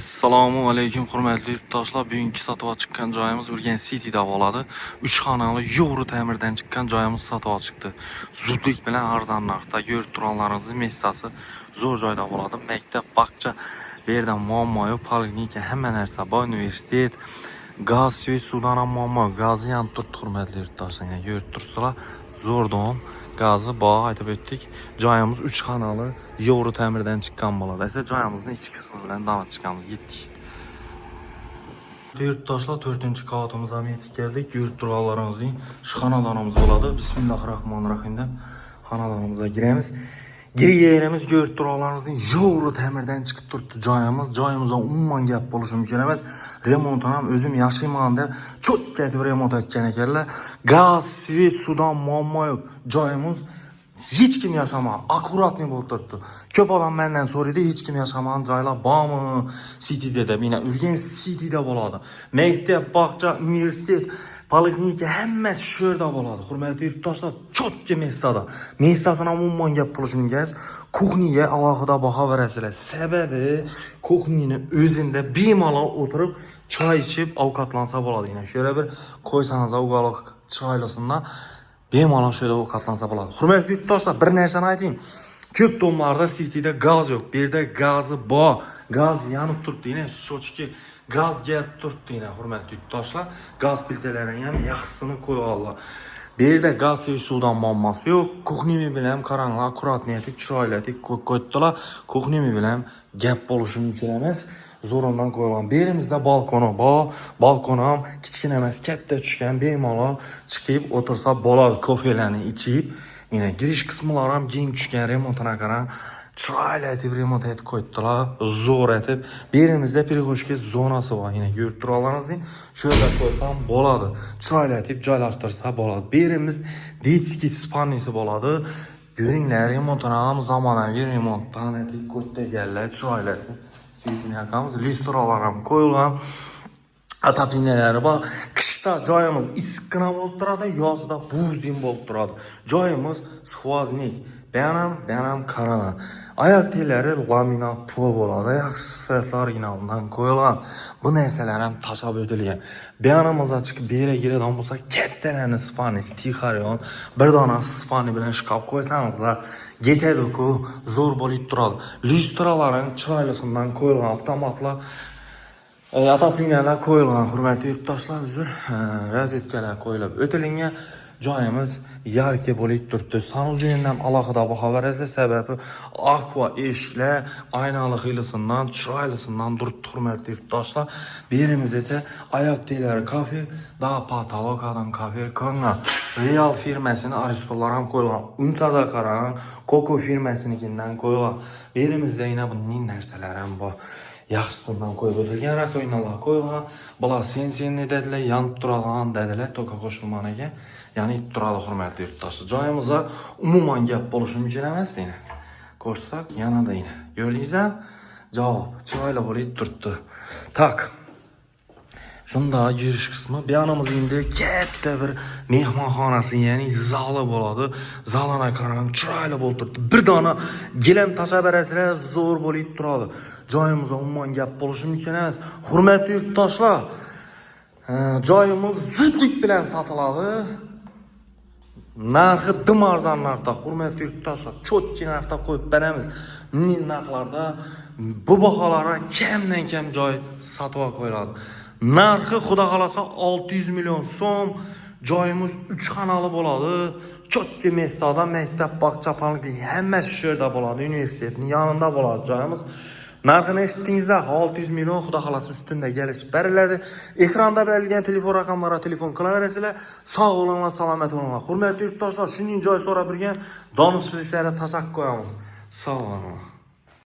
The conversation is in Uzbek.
Assalomu alaykum hurmatli yurtdoshlar. Bugungi sotib chiqqan joyimiz Urganch City'da bo'ladi. 3 xonali Yevro ta'mirdan chiqqan joyimiz sotib chiqdi. Zudlik bilan arzon narxda ko'rib turganlaringizni mestasi zo'r joyda bo'ladi. Maktab, bog'cha, bu yerda muammo yo'q, poliklinika, hamma narsa bor, universitet, gaz, svet, suvdan ham muammo yo'q. Gazi yanib turibdi hurmatli yurtdoshlar. Ko'rib turibsizlar, zo'r dom. Gazı bağı aytib o'tdik. Joyimiz 3 xonali Yevro ta'mirdan chiqqan bo'ladi. Esa joyimizning ichki qismi bilan davom etishimiz yetdik. Yurtdoshlar 4-qavatimizga yetib keldik. Yurib turganlaringizning shu xonadonimiz bo'ladi. Bismillahirrohmanirrohim deb xonadonimizga giramiz. Yerimiz ko'rib turganlaringizning Yevro ta'mirdan chiqib turibdi joyimiz. Joyimizda umuman gap bo'lishi mumkin emas. Remontini ham o'zim yaxshiman deb cho'tka aytib remont etgan ekanlar. Gaz, svet, suvdan muammo yo'q. Joyimiz hech kim yashamagan, akkuratni bo'lib turibdi. Ko'p odam mendan so'raydi, hech kim yashamagan joylar bormi City'da deb. Meni Urganch City'da bo'ladi. Maktab, bog'cha, universitet, poliklinika hammasi shu yerda bo'ladi. Hurmatli yurtdoshlar, cho'tka mestada. Mestasini umuman gap bo'lishi mumkin emas. Kuxniga alohida baho berasizlar. Sababi kuxnini o'zida bemalol o'tirib choy ichib ovqatlansa bo'ladi. Yana shu yerga bir qo'ysangiz uyg'oq chiroylisidan bemalol shu yerda ovqatlansa bo'ladi. Hurmatli yurtdoshlar, bir narsani aytayim. Ko'p domlarda City'da gaz yo'q. Bu yerda gazi bor. Gaz yanib turibdi. Yana sochki gaz kelib turibdi. Yana hurmatli yurtdoshlar, gaz plitalarini ham yaxshisini qo'yganlar. Bu yerda gaz va suvdan muammosi yo'q. Kuxnimi bilan qaranglar, akkuratni etib, chiroyli etib qo'yibdilar. Kuxnimi bilan gap bo'lishi mumkin emas. Zo'rundan qo'yilgan. Berimizda balkoni bor. Balkon ham kichkina emas, katta tushgan, bemalol chiqib o'tirsa bo'ladi, kofelarni ichib. Yana girish qismlari ham keng tushgan, remontini qarang. Chiroyli etib remont etib qo'yibdilar, zo'r etib. Berimizda pirog'ochka zonasi bor. Yana ko'rib turganlaringizning shu yerda qo'ysam bo'ladi. Chiroyli etib joylashtirsa bo'ladi. Berimiz detskiy spannisi bo'ladi. Ko'ringlar, remontini ham zamonaviy remontdan etib qo'yganlar, chiroyli etib. Suyukni yakamiz, listralar ham qo'yilgan. Atapinalari bor. Qishda joyimiz issiqqina bo'lib turadi, yozda buzin bo'lib turadi. Joyimiz skvoznik. Benim qaraman. Oyoq tellari laminat pol bo'ladi. Yaxshi sifatlar originaldan qo'yilgan. Bu narsalar ham tashab o'tilgan. Beyanimizga chiqib bera giradigan bo'lsa, kattalarni spanis, tixarion, bir dona spani bilan shkaf qo'ysangizlar, yetadi-ku, zo'r bo'lib turadi. Lustralaring chiroylisidan qo'yilgan avtomatlar, atapinalar qo'yilgan. Hurmatli yurtdoshlar, uzr, razvedkalar qo'yilib o'tilgan. Joyimiz yarki bo'lib turibdi. Sanuzlidan alohida baho berasiz, sababi aqua eshiklar aynali xilisidan, chiroylisidan turibdi hurmatli yurtdoshlar. Berimiz esa oyoq tellari kafe, da patologadan kafe qilgan. Real firmasini aristollar ham qo'yilgan. Untaza qarang, Coco firmasinikidan qo'yilgan. Berimizda yana bunday narsalar ham bor. Yaxshisidan qo'yib o'tilgan, rakoynalar qo'yilgan. Bular sensenni dedilar, yanib turadigan dedilar, to'ka qo'shilgan ekan. Ya'ni turadi hurmatli yurtdoshlar. Joyimizda umuman gap bo'lishi mumkin emas yana. Ko'rsak yanada yana. Yo'lingizdan javob chiroyli bo'lib turibdi. Tak. Shunda girish qismi, bu yonimizda endi katta bir mehmonxonasi, ya'ni zali bo'ladi. Zalana qarang, chiroyli bo'lib turibdi. Bir dona gilam tashlab berasizlar, zo'r bo'lib turadi. Joyimizda umuman gap bo'lishi mumkin emas. Hurmatli yurtdoshlar, joyimiz zudlik bilan sotiladi. Narxi dim arzon narxda, hurmatli yurtdoshlar, cho'tki narxda qo'yib beramiz. Bunday narxlarda bu baholarga kamdan kam joy sotib qo'yiladi. Narxi xudo xolasa 600 million so'm. Joyimiz 3 xonali bo'ladi. Cho'tki mestada maktab, bog'cha, poliklinika hammasi shu yerda bo'ladi. Universitetning yonida bo'ladi joyimiz. Narxini eshitdingizlar, 600 million xudo xolasa ustunda kelishib beriladi. Ekranda berilgan telefon raqamlariga telefon qilaverasizlar. Sog' bo'linglar, salomat bo'linglar. Hurmatli yurtdoshlar, shunday joy so'rab turgan donishmandlarga tashakkur qo'yamiz. Sog' bo'linglar.